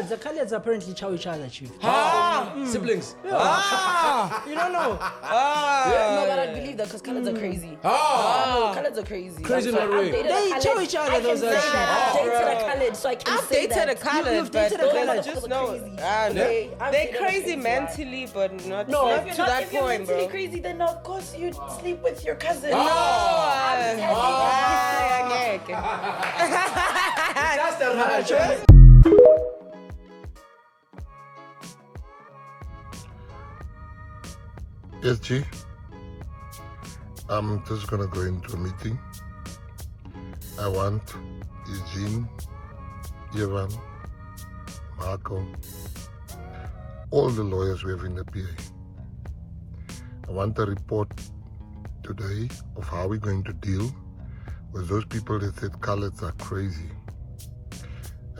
The colours apparently chow each other, chief. Siblings. You don't know. No, but I believe that because colors are crazy. Colors are crazy. Crazy in what way? They chow each other, those are I've dated a colored, so I can say I've that. dated a colored, You've but dated a colored. just no. They're crazy mentally, but not If to that if you're point, mentally bro. crazy, then of course you'd sleep with your cousin. Okay. That's the right choice. Yes, G. I'm just gonna go into a meeting. I want Eugene, Ivan, Marco, all the lawyers we have in the PA. I want a report today of how we're going to deal with those people that said coloreds are crazy.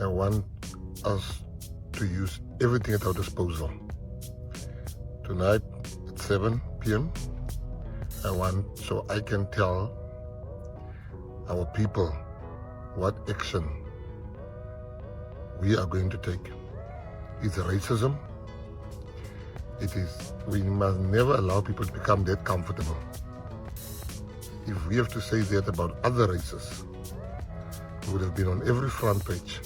I want us to use everything at our disposal. Tonight at 7 p.m. so I can tell our people what action we are going to take. It's racism. We must never allow people to become that comfortable. If we have to say that about other races, we would have been on every front page.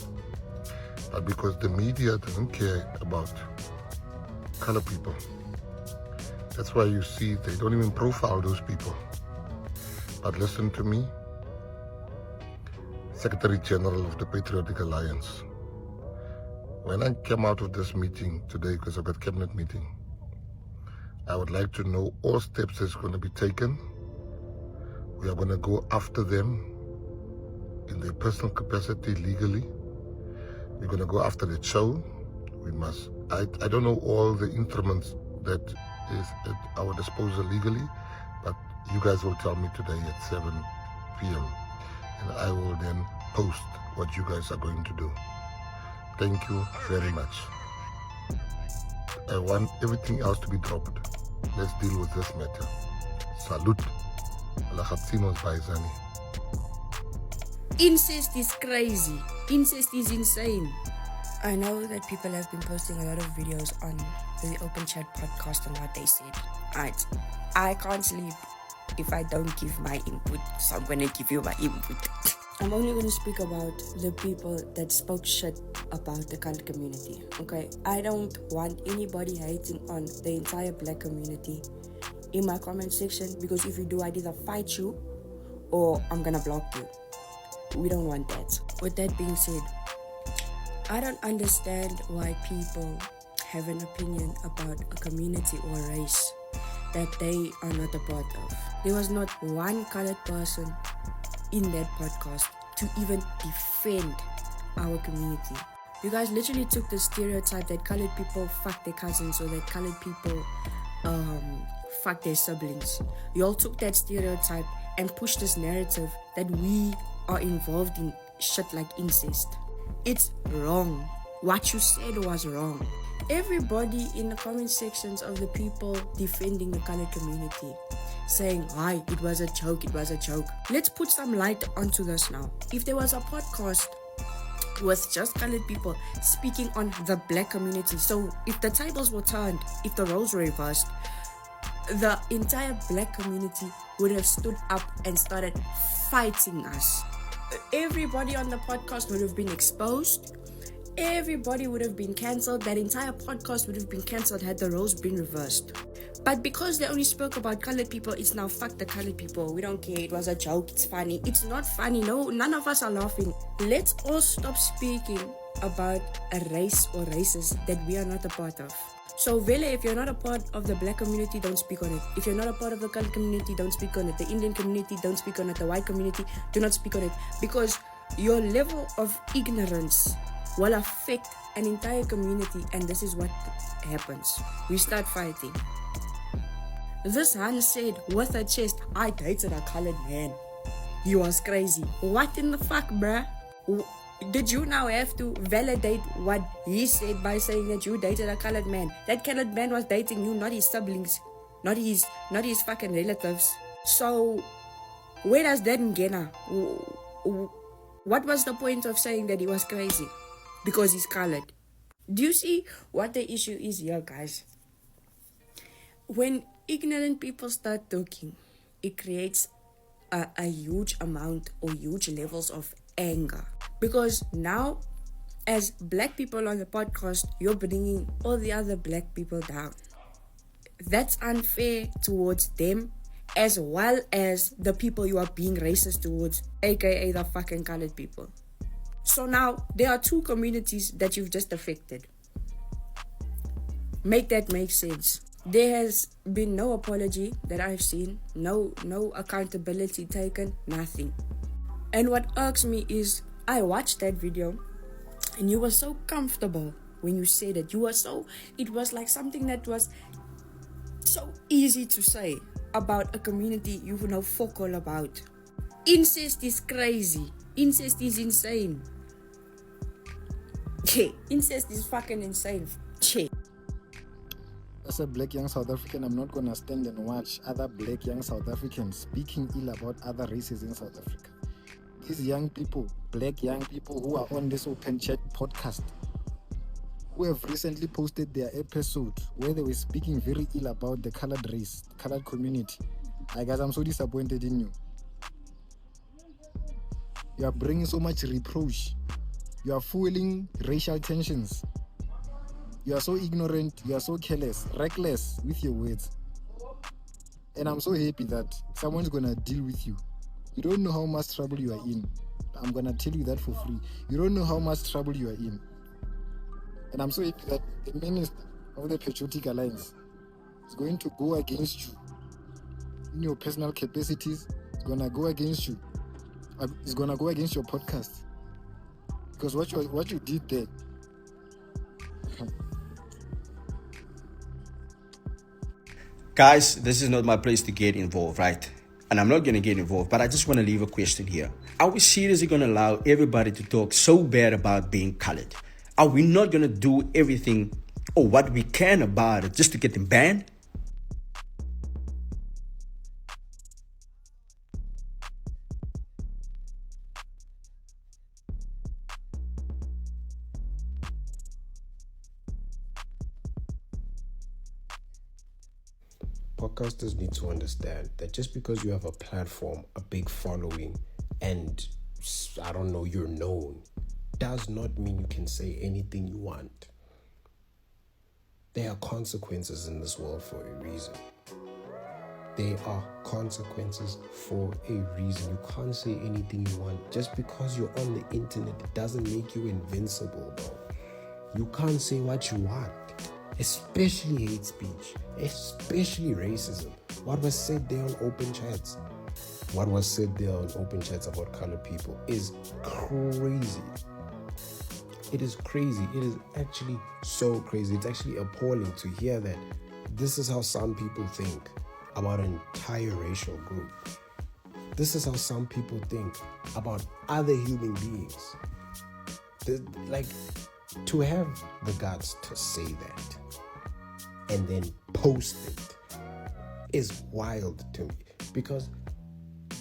But because the media doesn't care about color people, that's why you see they don't even profile those people. But listen to me, Secretary General of the Patriotic Alliance. When I came out of this meeting today, because I've got cabinet meeting, I would like to know all steps that's going to be taken. We are going to go after them in their personal capacity legally. We're going to go after the show. I don't know all the instruments that is at our disposal legally, but you guys will tell me today at 7 p.m. and I will then post what you guys are going to do. Thank you very much. I want everything else to be dropped. Let's deal with this matter. Salute. Incest is crazy. Incest is insane. I know that people have been posting a lot of videos on the Open Chat podcast on what they said. I can't sleep if I don't give my input, so I'm gonna give you my input. I'm only gonna speak about the people that spoke shit about the colored community, okay? I don't want anybody hating on the entire black community in my comment section, because if you do, I'd either fight you or I'm gonna block you. We don't want that. With that being said, I don't understand why people have an opinion about a community or a race that they are not a part of. There was not one colored person in that podcast to even defend our community. You guys literally took the stereotype that colored people fuck their cousins or that colored people fuck their siblings. You all took that stereotype and pushed this narrative that we are involved in shit like incest. It's wrong. What you said was wrong. Everybody in the comment sections of the people defending the colored community saying, hi, it was a joke. Let's put some light onto this now. If there was a podcast with just colored people speaking on the black community, so if the tables were turned, if the roles were reversed, the entire black community would have stood up and started fighting us. Everybody on the podcast would have been exposed. Everybody would have been cancelled. That entire podcast would have been cancelled had the roles been reversed. But because they only spoke about colored people, it's now fuck the colored people. We don't care. It was a joke. It's funny. It's not funny. No, none of us are laughing. Let's all stop speaking about a race or races that we are not a part of. So Vele, if you're not a part of the black community, don't speak on it. If you're not a part of the colored community, don't speak on it. The Indian community, don't speak on it. The white community, do not speak on it. Because your level of ignorance will affect an entire community, and this is what happens. We start fighting. This Han said with her chest, I dated a colored man. He was crazy. What in the fuck, bruh? Did you now have to validate what he said by saying that you dated a colored man? That colored man was dating you, not his siblings, not his fucking relatives. So where does that get? What was the point of saying that he was crazy? Because he's colored. Do you see what the issue is here, guys? When ignorant people start talking, it creates a huge amount or huge levels of anger. Because now, as black people on the podcast, you're bringing all the other black people down. That's unfair towards them, as well as the people you are being racist towards, aka the fucking colored people. So now, there are two communities that you've just affected. Make that make sense. There has been no apology that I've seen, no accountability taken, nothing. And what irks me is, I watched that video, and you were so comfortable when you said it. It was like something that was so easy to say about a community you know fuck all about. Incest is crazy. Incest is insane. Incest is fucking insane. As a black young South African, I'm not gonna stand and watch other black young South Africans speaking ill about other races in South Africa. These young people, black young people who are on this Open Chat podcast, who have recently posted their episode where they were speaking very ill about the colored race, the colored community. I guess I'm so disappointed in you. You are bringing so much reproach. You are fueling racial tensions. You are so ignorant, you are so careless, reckless with your words. And I'm so happy that someone's gonna deal with you. You don't know how much trouble you are in. I'm gonna tell you that for free. You don't know how much trouble you are in. And I'm so happy that the minister of the Patriotic Alliance is going to go against you in your personal capacities. It's gonna go against you. It's gonna go against your podcast. Because what you did there. Guys, this is not my place to get involved, right? And I'm not going to get involved, but I just want to leave a question here. Are we seriously going to allow everybody to talk so bad about being colored? Are we not going to do everything or what we can about it just to get them banned? Podcasters need to understand that just because you have a platform, a big following, and I don't know, you're known, does not mean you can say anything you want. There are consequences in this world for a reason. There are consequences for a reason. You can't say anything you want. Just because you're on the internet, it doesn't make you invincible, bro. You can't say what you want. Especially hate speech, especially racism. What was said there on Open Chats, about colored people is crazy. It is crazy. It is actually so crazy. It's actually appalling to hear that this is how some people think about an entire racial group. This is how some people think about other human beings. To have the guts to say that and then post it is wild to me, because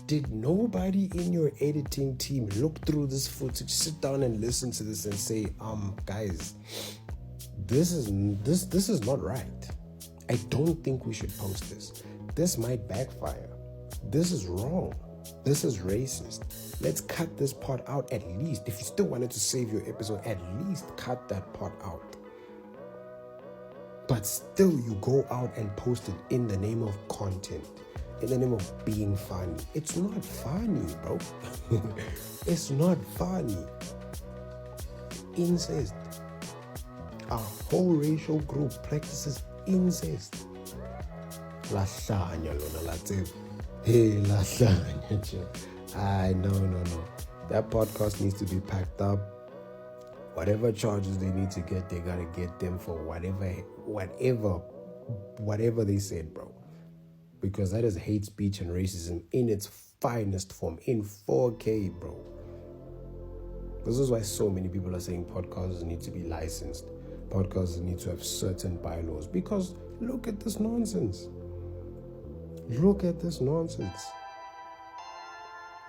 did nobody in your editing team look through this footage, sit down and listen to this and say, guys, this is not right. I don't think we should post this. This might backfire. This is wrong. This is racist. Let's cut this part out at least. If you still wanted to save your episode, at least cut that part out. But still, you go out and post it in the name of content, in the name of being funny. It's not funny, bro. It's not funny. Incest. A whole racial group practices incest. Lasagna, lona latseb. Hey, lasagna. No. That podcast needs to be packed up. Whatever charges they need to get, they gotta get them for whatever they said, bro. Because that is hate speech and racism in its finest form, in 4K, bro. This is why so many people are saying podcasts need to be licensed. Podcasts need to have certain bylaws. Because look at this nonsense.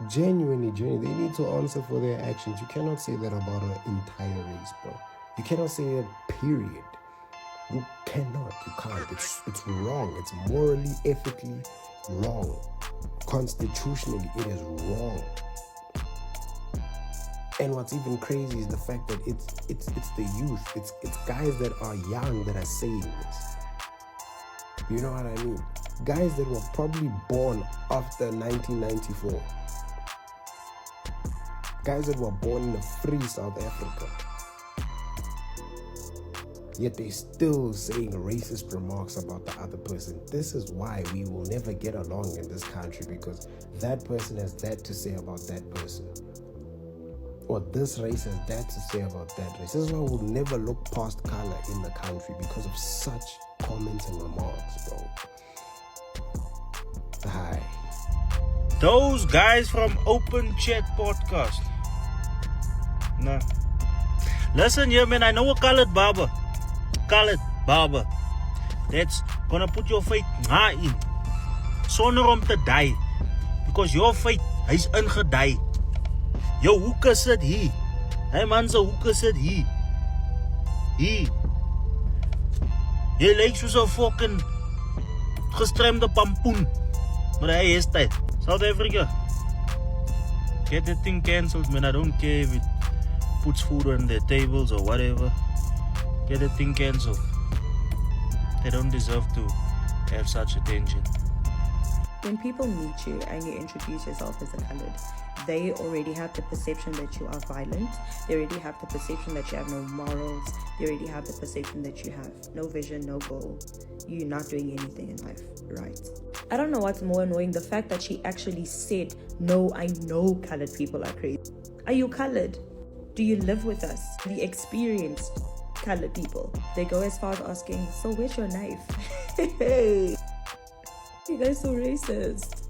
Genuinely, they need to answer for their actions. You cannot say that about an entire race, bro. You cannot say it, period. You cannot. You can't. It's wrong. It's morally, ethically wrong. Constitutionally, it is wrong. And what's even crazy is the fact that it's the youth. It's guys that are young that are saying this. You know what I mean? Guys that were probably born after 1994. Guys that were born in a free South Africa. Yet they still saying racist remarks about the other person. This is why we will never get along in this country, because that person has that to say about that person. Or this race has that to say about that race. This is why we'll never look past color in the country, because of such comments and remarks, bro. Hi. Those guys from Open Chat Podcast. Nah. Listen here, man. I know a colored barber that's gonna put your faith in sonder om te die, because your faith hy's ingedei. Jou hoeke sit hier. Hy man se hoeke sit hier. Jy lyk soos 'n fucking gestremde pampoen. Maar hy is tyd. South Africa, get the thing cancelled, man. I don't care if it puts food on their tables or whatever. Get the thing cancelled. They don't deserve to have such attention. When people meet you and you introduce yourself as a colored, they already have the perception that you are violent. They already have the perception that you have no morals. They already have the perception that you have no vision, no goal. You're not doing anything in life, right? I don't know what's more annoying, the fact that she actually said, no, I know colored people are crazy. Are you colored? Do you live with us? The experienced colored people. They go as far as asking, so where's your knife? Hey, you guys so racist.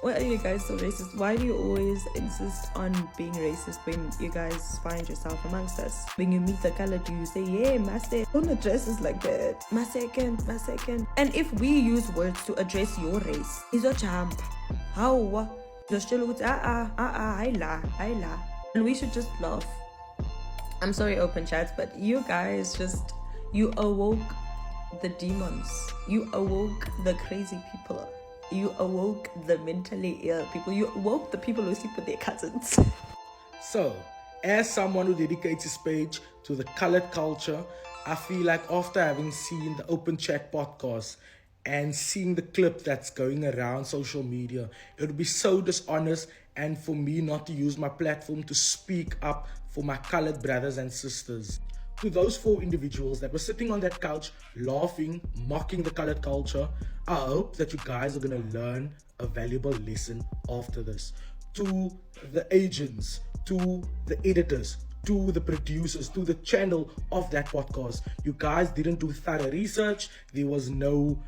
Why are you guys so racist? Why do you always insist on being racist when you guys find yourself amongst us? When you meet the colored, you say, yeah, Master, don't address us like that. My second. And if we use words to address your race, is a champ. How? Just look at and we should just laugh. I'm sorry, Open Chats, but you guys you awoke the demons. You awoke the crazy people. You awoke the mentally ill people. You awoke the people who sleep with their cousins. So, as someone who dedicates his page to the colored culture, I feel like after having seen the Open Chat podcast and seeing the clip that's going around social media, it would be so dishonest and for me not to use my platform to speak up for my colored brothers and sisters. To those 4 individuals that were sitting on that couch laughing, mocking the colored culture, I hope that you guys are going to learn a valuable lesson after this. To the agents, to the editors, to the producers, to the channel of that podcast, you guys didn't do thorough research. There was no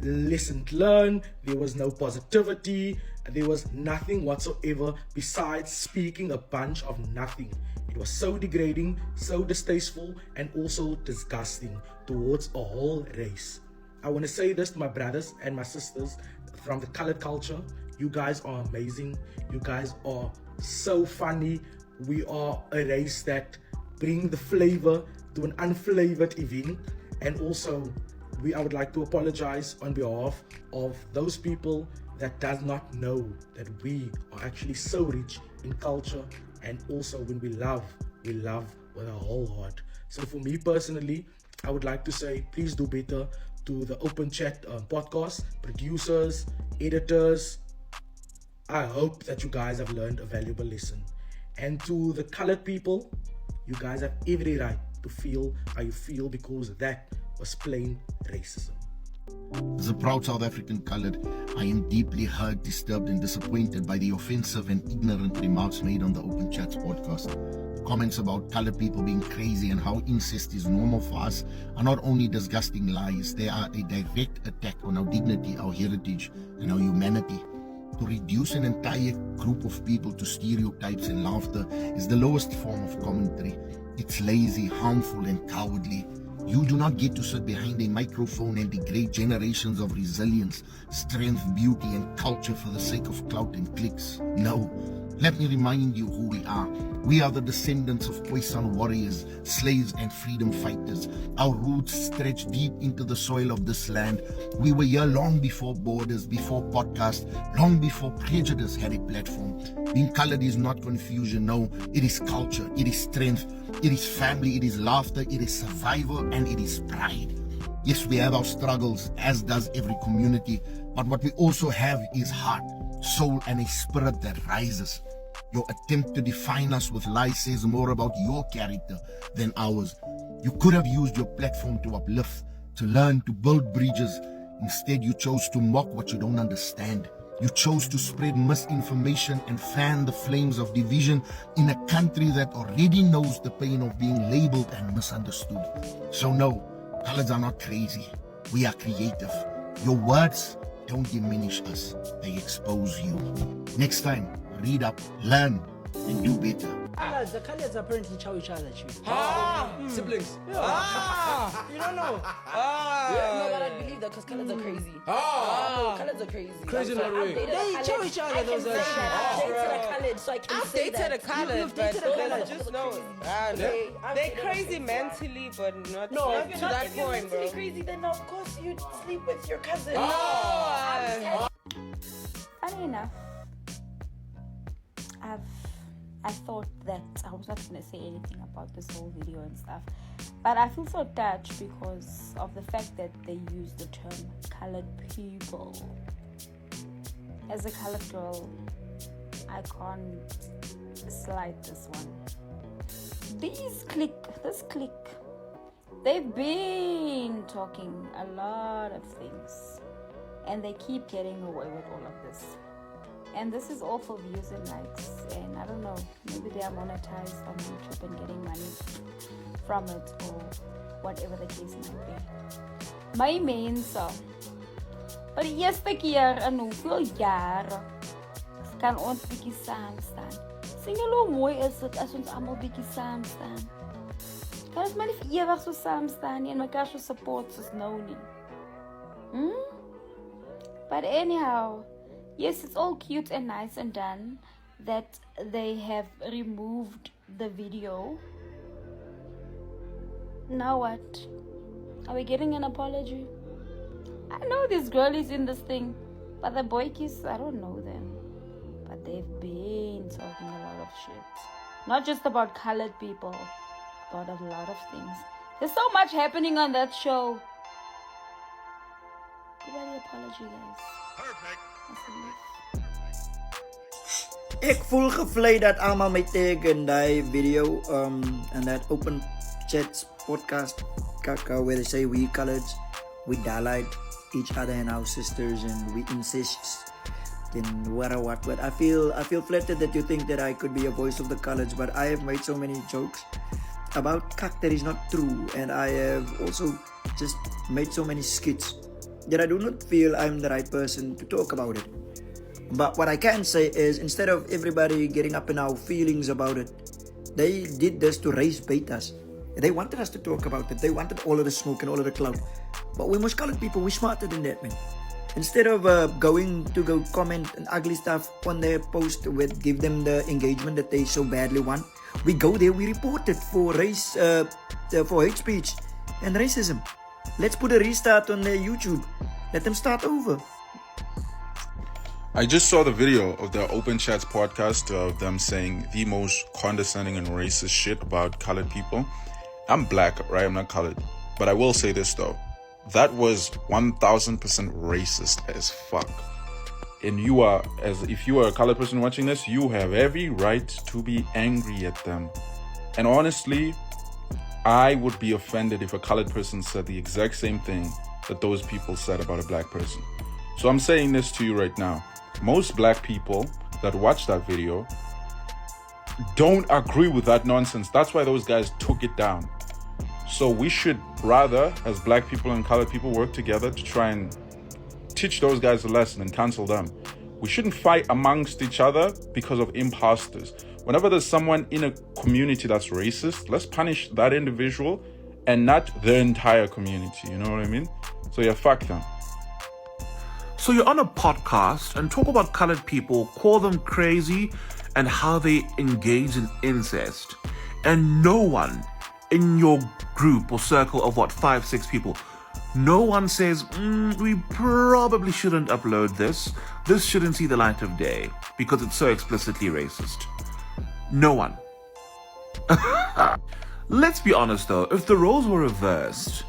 lesson learned. There was no positivity. There was nothing whatsoever besides speaking a bunch of nothing. It was so degrading, so distasteful, and also disgusting towards a whole race. I want to say this to my brothers and my sisters from the colored culture. You guys are amazing. You guys are so funny. We are a race that bring the flavor to an unflavored event. And also, I would like to apologize on behalf of those people that does not know that we are actually so rich in culture. And also when we love with our whole heart. So for me personally, I would like to say, please do better to the Open Chat podcast, producers, editors. I hope that you guys have learned a valuable lesson. And to the colored people, you guys have every right to feel how you feel, because that was plain racism. As a proud South African colored, I am deeply hurt, disturbed and disappointed by the offensive and ignorant remarks made on the Open Chats podcast. The comments about colored people being crazy and how incest is normal for us are not only disgusting lies, they are a direct attack on our dignity, our heritage and our humanity. To reduce an entire group of people to stereotypes and laughter is the lowest form of commentary. It's lazy, harmful and cowardly. You do not get to sit behind a microphone and degrade generations of resilience, strength, beauty and culture for the sake of clout and clicks. No, Let me remind you who we are. We are the descendants of Khoisan warriors, slaves and freedom fighters. Our roots stretch deep into the soil of this land. We were here long before borders, before podcasts, long before prejudice had a platform. Being colored is not confusion, no. It is culture, it is strength, it is family, it is laughter, it is survival, and it is pride. Yes, we have our struggles, as does every community, but what we also have is heart, soul, and a spirit that rises. Your attempt to define us with lies says more about your character than ours. You could have used your platform to uplift, to learn, to build bridges. Instead, you chose to mock what you don't understand. You chose to spread misinformation and fan the flames of division in a country that already knows the pain of being labeled and misunderstood. So no, colors are not crazy. We are creative. Your words don't diminish us. They expose you. Next time, read up, learn, and do better. The colors apparently chow each other, chief. Siblings. You don't know. No, but I believe that because colors are crazy. Colors are crazy. Crazy in what way? They chow each other. Those are I've dated a colored, so I can say that. I've dated a colored, You've but dated a then I colored. just know. They're crazy mentally, but not to that If you're point, bro. mentally crazy, then of course you'd sleep with your cousin. Funny enough, I thought that I was not going to say anything about this whole video and stuff, but I feel so touched because of the fact that they use the term colored people. As a colored girl, I can't slide this one. This clique, they've been talking a lot of things and they keep getting away with all of this. And this is all for views and likes, and I don't know, maybe they are monetized on YouTube and getting money from it or whatever the case might be. My mense, but eerste keer in hoeveel jare kan ons bietjie saam staan. Sien julle hoe mooi is dit as ons almal bietjie saam staan? Kan ons maar nie vir ewig so saam staan nie en mekaar so support soos nou nie. But anyhow, yes, it's all cute and nice and done that they have removed the video. Now what? Are we getting an apology? I know this girl is in this thing, but the boykies, I don't know them. But they've been talking a lot of shit. Not just about colored people, about a lot of things. There's so much happening on that show. Goodbye, apology, guys. Perfect. Ek voel gevlei dat almal my tag in die video and that open chats podcast kaka where they say we coloreds, we dialite each other and our sisters and we incest then what. But I feel flattered that you think that I could be a voice of the coloreds, but I have made so many jokes about kak that is not true, and I have also just made so many skits that I do not feel I'm the right person to talk about it. But what I can say is, instead of everybody getting up in our feelings about it, they did this to raise bait us. They wanted us to talk about it. They wanted all of the smoke and all of the clout. But we must colored people, we're smarter than that, man. Instead of going to go comment and ugly stuff on their post with give them the engagement that they so badly want, we go there, we report it for race, for hate speech and racism. Let's put a restart on their YouTube. Let them start over. I just saw the video of the Open Chats podcast of them saying the most condescending and racist shit about colored people. I'm black, right? I'm not colored. But I will say this though. That was 1000% racist as fuck. And you are, as if you are a colored person watching this, you have every right to be angry at them. And honestly, I would be offended if a colored person said the exact same thing that those people said about a black person. So I'm saying this to you right now. Most black people that watch that video don't agree with that nonsense. That's why those guys took it down. So we should rather, as black people and colored people, work together to try and teach those guys a lesson and cancel them. We shouldn't fight amongst each other because of imposters. Whenever there's someone in a community that's racist, let's punish that individual and not the entire community. You know what I mean? So yeah, fuck them. So you're on a podcast and talk about colored people, call them crazy, and how they engage in incest, and no one in your group or circle of 5-6 people, no one says, we probably shouldn't upload this. This shouldn't see the light of day because it's so explicitly racist. No one. Let's be honest though, if the roles were reversed,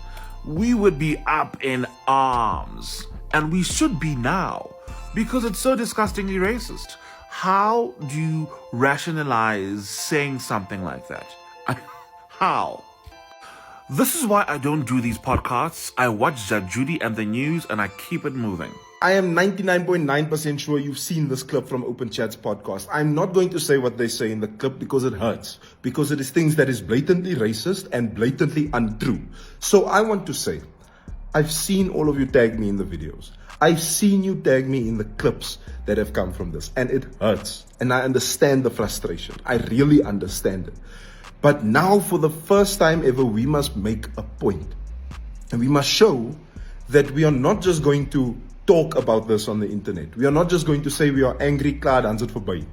we would be up in arms. And we should be now, because it's so disgustingly racist. How do you rationalize saying something like that? How? This is why I don't do these podcasts. I watch Judge Judy and the news and I keep it moving. I am 99.9% sure you've seen this clip from Open Chat's podcast. I'm not going to say what they say in the clip because it hurts. Because it is things that is blatantly racist and blatantly untrue. So I want to say, I've seen all of you tag me in the videos. I've seen you tag me in the clips that have come from this. And it hurts. And I understand the frustration. I really understand it. But now for the first time ever, we must make a point. And we must show that we are not just going to talk about this on the internet. We are not just going to say we are angry, klaar, dan is het verby.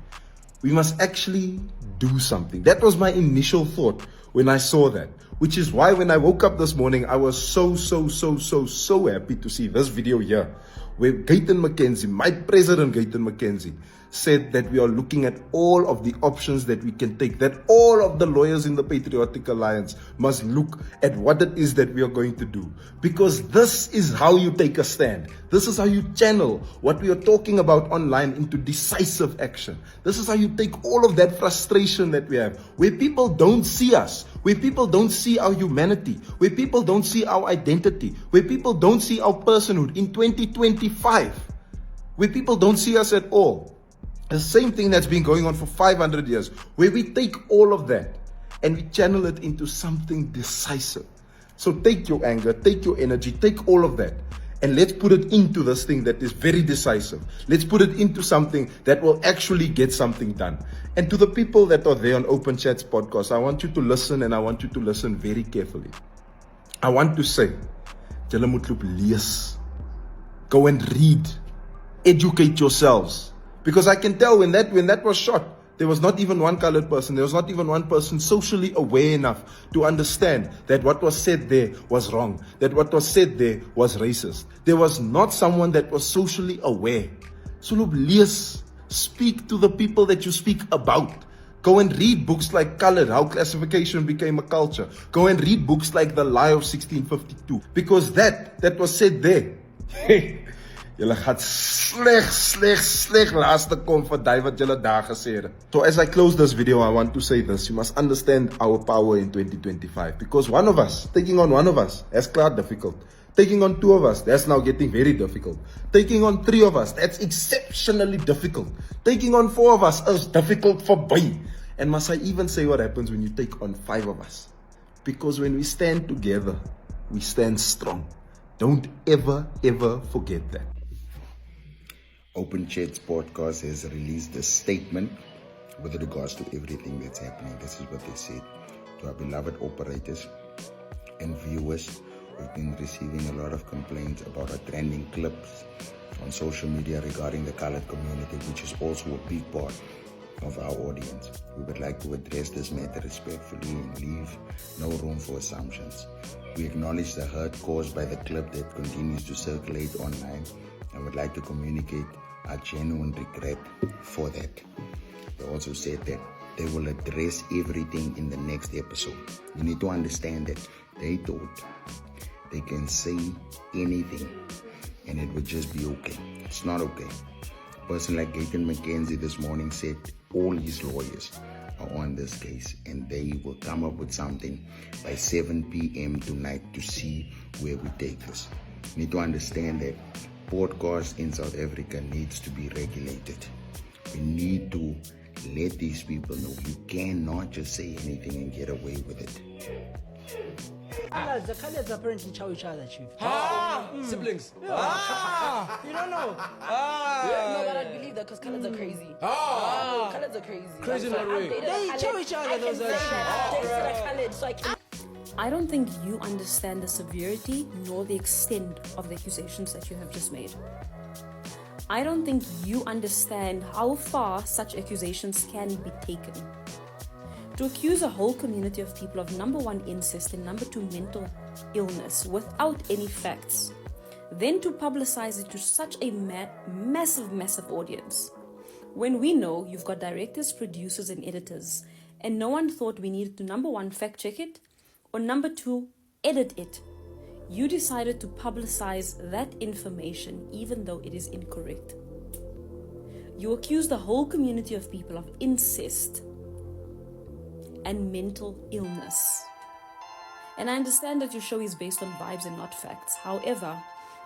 We must actually do something. That was my initial thought when I saw that. Which is why when I woke up this morning, I was so happy to see this video here. Where Gayton McKenzie, my president Gayton McKenzie, said that we are looking at all of the options that we can take, that all of the lawyers in the Patriotic Alliance must look at what it is that we are going to do. Because this is how you take a stand. This is how you channel what we are talking about online into decisive action. This is how you take all of that frustration that we have, where people don't see us, where people don't see our humanity, where people don't see our identity, where people don't see our personhood in 2025, where people don't see us at all. The same thing that's been going on for 500 years, where we take all of that and we channel it into something decisive. So take your anger, take your energy, take all of that, and let's put it into this thing that is very decisive. Let's put it into something that will actually get something done. And to the people that are there on Open Chat's podcast, I want you to listen, and I want you to listen very carefully. I want to say, julle moet loop lees. Go and read. Educate yourselves. Because I can tell when that was shot, there was not even one colored person. There was not even one person socially aware enough to understand that what was said there was wrong. That what was said there was racist. There was not someone that was socially aware. So loop lees. Speak to the people that you speak about. Go and read books like Colored, How Classification Became a Culture. Go and read books like The Lie of 1652. Because that was said there. Julle gaat sleg laaste kom vir die wat julle daar gesê het. So as I close this video, I want to say this. You must understand our power in 2025. Because one of us, taking on one of us, that's clear difficult. Taking on two of us, that's now getting very difficult. Taking on three of us, that's exceptionally difficult. Taking on four of us is difficult for boy. And must I even say what happens when you take on 5 of us? Because when we stand together, we stand strong. Don't ever forget that. Open Chat's podcast has released a statement with regards to everything that's happening. This is what they said. To our beloved operators and viewers, we've been receiving a lot of complaints about our trending clips on social media regarding the colored community, which is also a big part of our audience. We would like to address this matter respectfully and leave no room for assumptions. We acknowledge the hurt caused by the clip that continues to circulate online and would like to communicate our genuine regret for that. They also said that they will address everything in the next episode. You need to understand that they thought they can say anything and it would just be okay. It's not okay. A person like Gayton McKenzie this morning said all his lawyers are on this case and they will come up with something by 7 p.m. tonight to see where we take this. You need to understand that podcast in South Africa needs to be regulated. We need to let these people know you cannot just say anything and get away with it. The colors apparently chow each other, Chief. Siblings. You don't know. No, but I believe that because colors are crazy. Colors are crazy. Crazy in what way? They chow each other. Those are I don't think you understand the severity nor the extent of the accusations that you have just made. I don't think you understand how far such accusations can be taken. To accuse a whole community of people of number one, incest, and number two, mental illness without any facts, then to publicize it to such a massive audience. When we know you've got directors, producers, and editors, and no one thought we needed to, number one, fact check it, or number two, edit it, you decided to publicize that information even though it is incorrect. You accuse the whole community of people of incest and mental illness. And I understand that your show is based on vibes and not facts. However,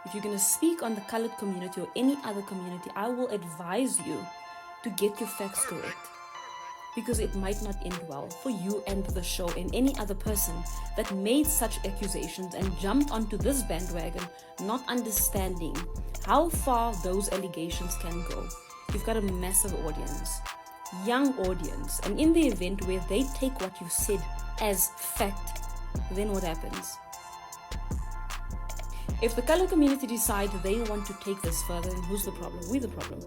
if you're going to speak on the colored community or any other community, I will advise you to get your facts correct, because it might not end well for you and the show and any other person that made such accusations and jumped onto this bandwagon, not understanding how far those allegations can go. You've got a massive audience, young audience, and in the event where they take what you said as fact, then what happens? If the color community decide they want to take this further, then who's the problem? We're the problem.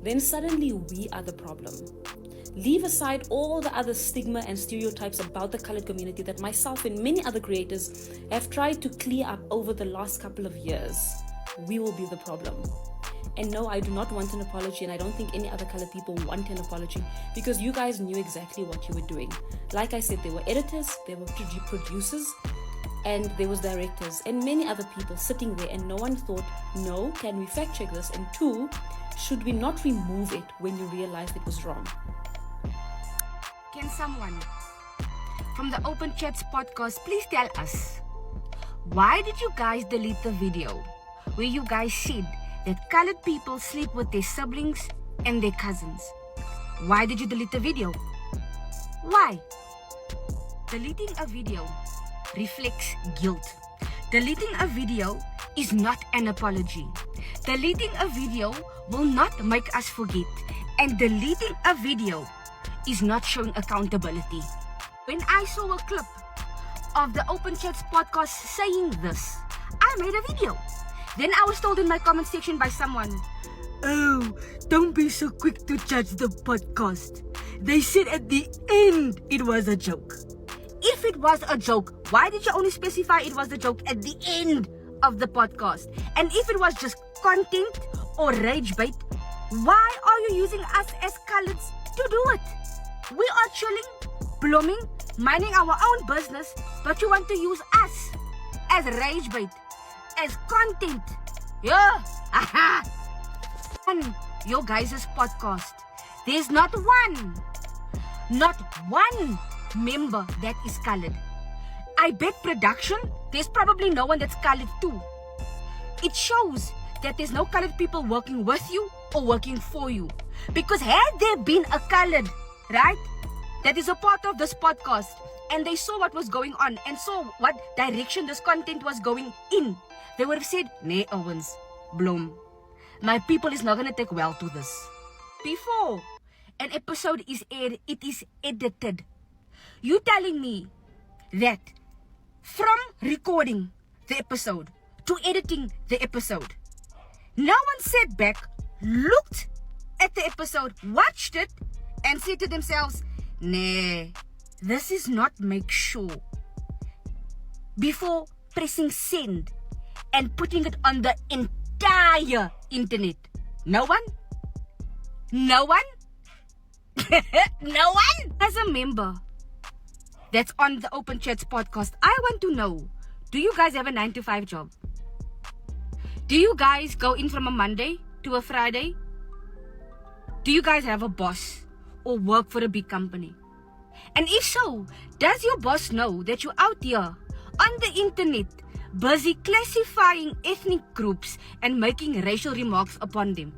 Then suddenly we are the problem. Leave aside all the other stigma and stereotypes about the colored community that myself and many other creators have tried to clear up over the last couple of years. We will be the problem. And no, I do not want an apology, and I don't think any other colored people want an apology, because you guys knew exactly what you were doing. Like I said, there were editors, there were producers, and there was directors and many other people sitting there, and no one thought, no, can we fact check this? And two, should we not remove it when you realized it was wrong? Can someone from the Open Chats podcast please tell us, why did you guys delete the video where you guys said that colored people sleep with their siblings and their cousins? Why did you delete the video? Why? Deleting a video reflects guilt. Deleting a video is not an apology. Deleting a video will not make us forget, and deleting a video is not showing accountability. When I saw a clip of the Open Chats podcast saying this, I made a video. Then I was told in my comment section by someone, oh, don't be so quick to judge the podcast. They said at the end it was a joke. If it was a joke, why did you only specify it was a joke at the end of the podcast? And if it was just content or rage bait, why are you using us as coloreds to do it? We are chilling, blooming, minding our own business, but you want to use us as rage bait, as content. Yeah, aha. On your guys' podcast, there's not one member that is colored. I bet production, there's probably no one that's colored too. It shows that there's no colored people working with you or working for you. Because had there been a colored, right, that is a part of this podcast, and they saw what was going on and saw what direction this content was going in, they would have said, nee, Owens, Bloem, my people is not going to take well to this. Before an episode is aired, it is edited. You telling me that from recording the episode to editing the episode, no one sat back, looked at the episode, watched it, and said to themselves, nah, this is not make sure, before pressing send and putting it on the entire internet? No one? No one? No one? As a member that's on the Open Chats podcast, I want to know, do you guys have a 9-to-5 job? Do you guys go in from a Monday to a Friday? Do you guys have a boss or work for a big company? And if so, does your boss know that you're out here on the internet busy classifying ethnic groups and making racial remarks upon them?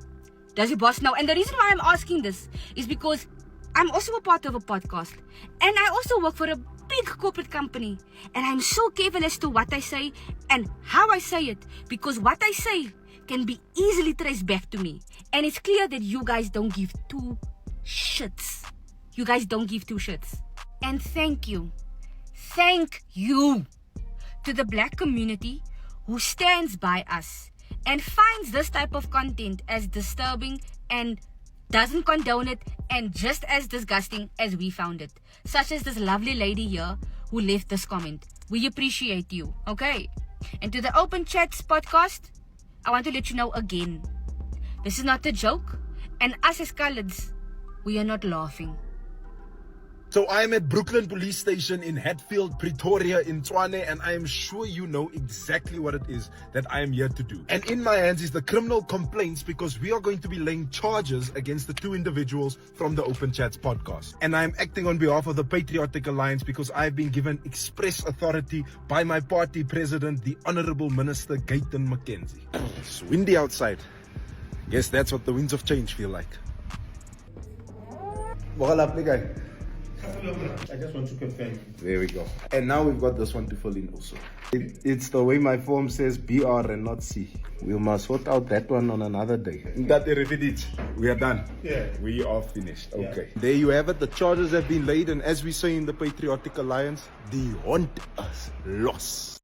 Does your boss know? And the reason why I'm asking this is because I'm also a part of a podcast, and I also work for a big corporate company, and I'm so careful as to what I say and how I say it, because what I say can be easily traced back to me. And it's clear that you guys don't give two shits. You guys don't give two shits. And thank you to the black community who stands by us and finds this type of content as disturbing and doesn't condone it and just as disgusting as we found it, such as this lovely lady here who left this comment. We appreciate you, okay? And to the Open Chats podcast, I want to let you know again, this is not a joke, and us as coloureds, we are not laughing. So I am at Brooklyn Police Station in Hatfield, Pretoria, in Tshwane, and I am sure you know exactly what it is that I am here to do. And in my hands is the criminal complaints, because we are going to be laying charges against the two individuals from the Open Chats podcast. And I am acting on behalf of the Patriotic Alliance because I've been given express authority by my party president, the Honorable Minister Gayton McKenzie. It's windy outside. Guess that's what the winds of change feel like. I just want to confirm. There we go. And now we've got this one to fill in also. It's the way my form says BR and not C. We must sort out that one on another day. We are done. Yeah. We are finished. Okay. There you have it. The charges have been laid, and as we say in the Patriotic Alliance, die hond is los.